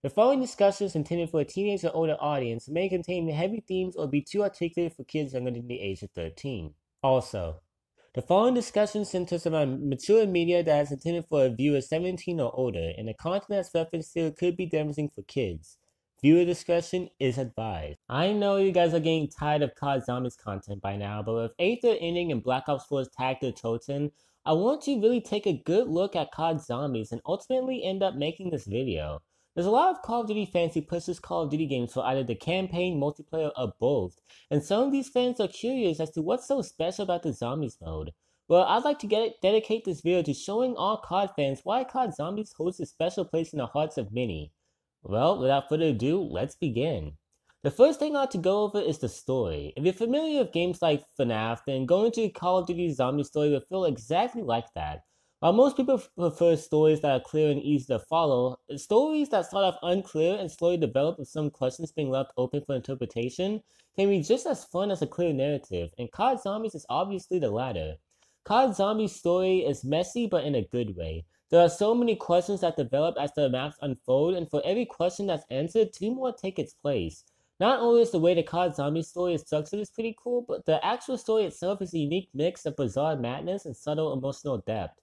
The following discussions intended for a teenage or older audience may contain heavy themes or be too articulate for kids younger than the age of 13. Also, the following discussion centers around mature media that is intended for a viewer 17 or older, and the content that's referenced here could be damaging for kids. Viewer discretion is advised. I know you guys are getting tired of COD Zombies content by now, but with 8th ending and Black Ops 4's Tag to Toten, I want to really take a good look at COD Zombies and ultimately end up making this video. There's a lot of Call of Duty fans who push this Call of Duty games for either the campaign, multiplayer, or both, and some of these fans are curious as to what's so special about the Zombies mode. Well, I'd like to dedicate this video to showing all COD fans why COD Zombies holds a special place in the hearts of many. Well, without further ado, let's begin. The first thing I want to go over is the story. If you're familiar with games like FNAF, then going to Call of Duty Zombie story will feel exactly like that. While most people prefer stories that are clear and easy to follow, stories that start off unclear and slowly develop with some questions being left open for interpretation can be just as fun as a clear narrative, and COD Zombies is obviously the latter. COD Zombies' story is messy but in a good way. There are so many questions that develop as the maps unfold, and for every question that's answered, two more take its place. Not only is the way the COD Zombie story is structured is pretty cool, but the actual story itself is a unique mix of bizarre madness and subtle emotional depth.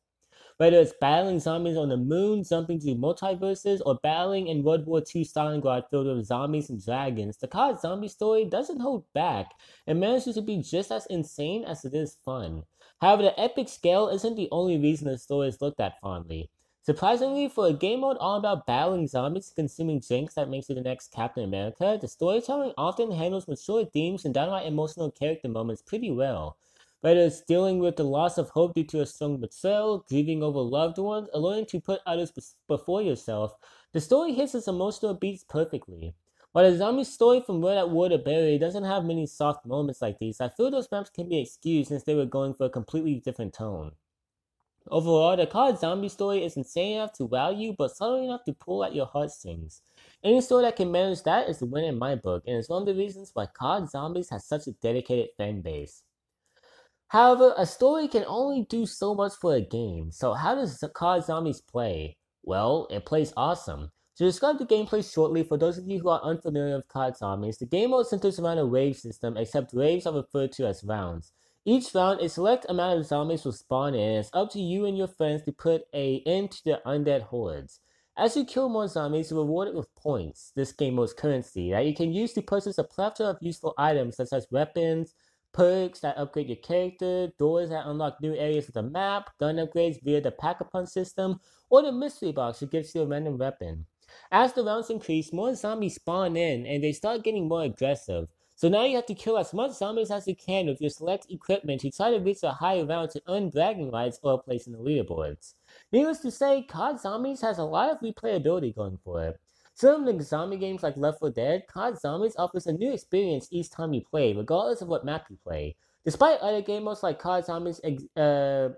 Whether it's battling zombies on the moon, jumping through multiverses, or battling in World War II Stalingrad filled with zombies and dragons, the COD Zombie story doesn't hold back and manages to be just as insane as it is fun. However, the epic scale isn't the only reason the story is looked at fondly. Surprisingly, for a game mode all about battling zombies and consuming drinks that makes you the next Captain America, the storytelling often handles mature themes and downright emotional character moments pretty well. Whether it's dealing with the loss of hope due to a strong betrayal, grieving over loved ones, or learning to put others before yourself, the story hits its emotional beats perfectly. While the zombie story from Word at War to Barry doesn't have many soft moments like these, I feel those maps can be excused since they were going for a completely different tone. Overall, the COD Zombie story is insane enough to wow you, but subtle enough to pull at your heartstrings. Any story that can manage that is the win in my book, and it's one of the reasons why COD Zombies has such a dedicated fan base. However, a story can only do so much for a game, so how does COD Zombies play? Well, it plays awesome. To describe the gameplay shortly, for those of you who are unfamiliar with COD Zombies, the game mode centers around a wave system, except waves are referred to as rounds. Each round, a select amount of zombies will spawn in, and it's up to you and your friends to put an end to the undead hordes. As you kill more zombies, you're rewarded with points, this game mode's currency, that you can use to purchase a plethora of useful items such as weapons, perks that upgrade your character, doors that unlock new areas of the map, gun upgrades via the pack-a-punch system, or the mystery box that gives you a random weapon. As the rounds increase, more zombies spawn in, and they start getting more aggressive. So now you have to kill as much zombies as you can with your select equipment to try to reach a higher round to earn bragging rights or a place in the leaderboards. Needless to say, COD Zombies has a lot of replayability going for it. Similar to zombie games like Left 4 Dead, COD Zombies offers a new experience each time you play, regardless of what map you play. Despite other game modes like COD Zombies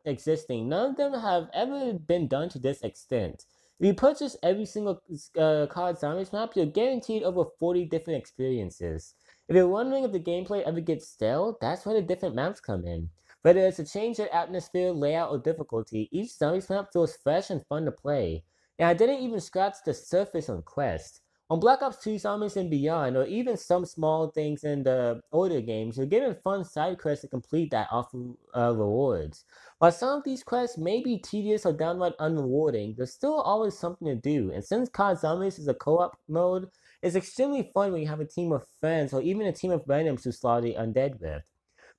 existing, none of them have ever been done to this extent. If you purchase every single COD Zombies map, you're guaranteed over 40 different experiences. If you're wondering if the gameplay ever gets stale, that's where the different maps come in. Whether it's a change in atmosphere, layout, or difficulty, each Zombies map feels fresh and fun to play. And I didn't even scratch the surface on Quest. On Black Ops 2 Zombies and Beyond, or even some small things in the older games, you're given fun side quests to complete that offer rewards. While some of these quests may be tedious or downright unrewarding, there's still always something to do, and since COD Zombies is a co-op mode, it's extremely fun when you have a team of friends or even a team of randoms to slaughter the undead with.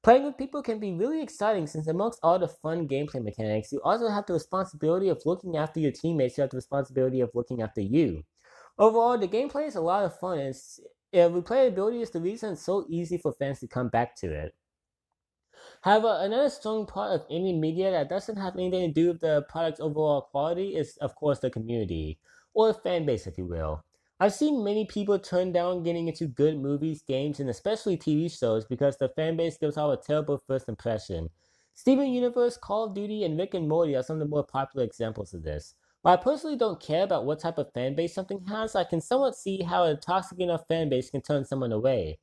Playing with people can be really exciting since amongst all the fun gameplay mechanics, you also have the responsibility of looking after your teammates, you have the responsibility of looking after you. Overall, the gameplay is a lot of fun, and replayability is the reason it's so easy for fans to come back to it. However, another strong part of any media that doesn't have anything to do with the product's overall quality is, of course, the community, or fan base, if you will. I've seen many people turn down getting into good movies, games, and especially TV shows because the fanbase gives off a terrible first impression. Steven Universe, Call of Duty, and Rick and Morty are some of the more popular examples of this. While I personally don't care about what type of fanbase something has, I can somewhat see how a toxic enough fanbase can turn someone away.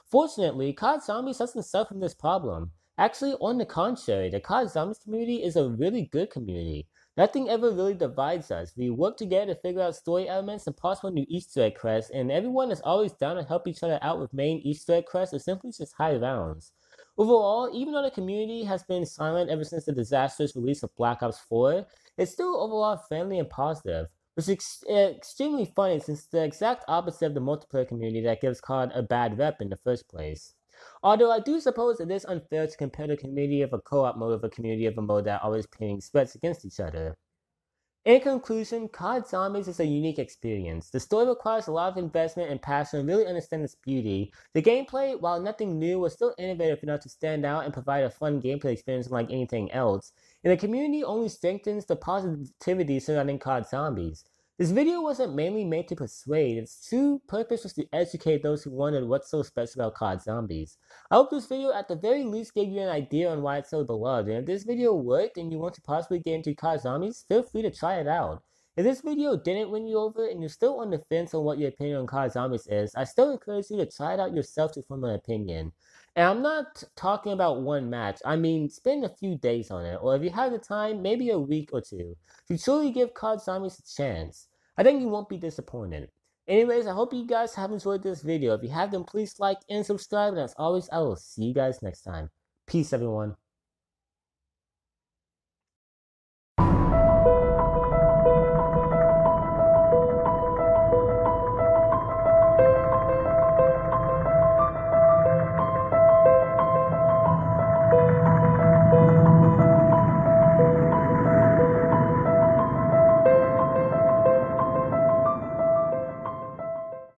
Fortunately, COD Zombies doesn't suffer from this problem. Actually, on the contrary, the COD Zombies community is a really good community. Nothing ever really divides us. We work together to figure out story elements and possible new Easter egg quests, and everyone is always down to help each other out with main Easter egg quests or simply just high rounds. Overall, even though the community has been silent ever since the disastrous release of Black Ops 4, it's still overall friendly and positive, which is extremely funny since it's the exact opposite of the multiplayer community that gives COD a bad rep in the first place. Although I do suppose it is unfair to compare the community of a co-op mode with a community of a mode that always pitting spreads against each other. In conclusion, COD Zombies is a unique experience. The story requires a lot of investment and passion to really understand its beauty. The gameplay, while nothing new, was still innovative enough to stand out and provide a fun gameplay experience unlike anything else. And the community only strengthens the positivity surrounding COD Zombies. This video wasn't mainly made to persuade, its true purpose was to educate those who wondered what's so special about COD Zombies. I hope this video at the very least gave you an idea on why it's so beloved, and if this video worked and you want to possibly get into COD Zombies, feel free to try it out. If this video didn't win you over and you're still on the fence on what your opinion on COD Zombies is, I still encourage you to try it out yourself to form an opinion. And I'm not talking about one match, I mean spend a few days on it, or if you have the time, maybe a week or two, to truly give COD Zombies a chance. I think you won't be disappointed. Anyways, I hope you guys have enjoyed this video. If you have, then please like and subscribe, and as always, I will see you guys next time. Peace, everyone.